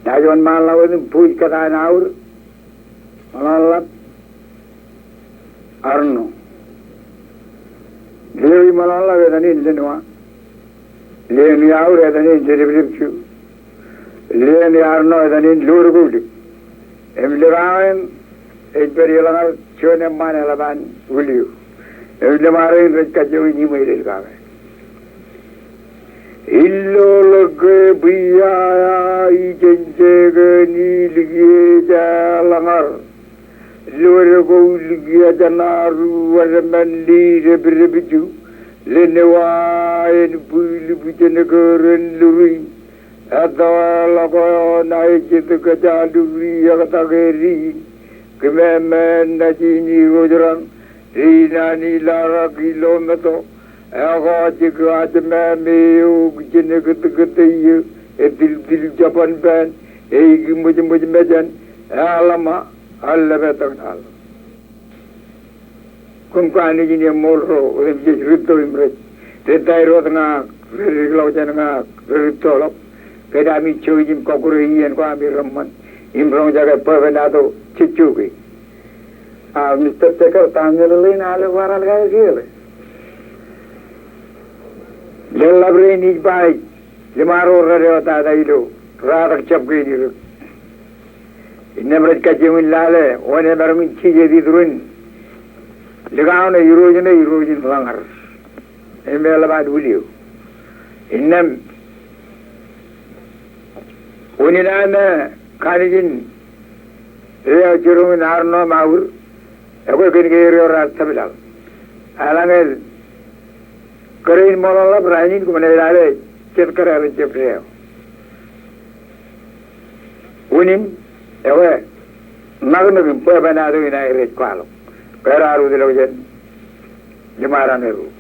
Dajon malah itu puj kata naur malah Arno. Lewi malah wedani jenwa. Lewi aur wedani jeribiripchu. Lewi Arno wedani lurgudi. Emliraen ejberilangal chone manelaban uliu. Emlemarin rekajoi ni meirelgawe. Illolge biaya ijenjege ni ligie jalangar. Lurgo ligie janaru waraman li rebiribiju. Lenewa en buili bujenegeren luri. Adalago naijit kajaduri yakatageri. Kememen najini gojaran. Rinani lara kilometer. Aga jika ada meo jenis kete etil Japan ban, macam mejan, alama Allah betul hal. Kumpulan ini morro, oleh jadi rito imret. Tetapi rotna, regilau jangan rito lop. Kedami cuci kokurian kami ramman, imrong jaga perbenado cuci. Mister Tekar tanggal lain ala waral gaya kira. Lelabri ni baik, lemaro rada ada itu, rada cap gini. Inna mereka jamin lale, wane bermin cije di turun. Legaw na Eurojin langar. Ini lewat video. Innam, unina kanijin, dia curumin arno maur. Aku kini kiri orang tabilal. Alangel kering malah berani ku mana ada cek kerana cek dia. Unin, ewe, nagun pun benar tu ini irit kualo. Peraru di lawan jemaran itu.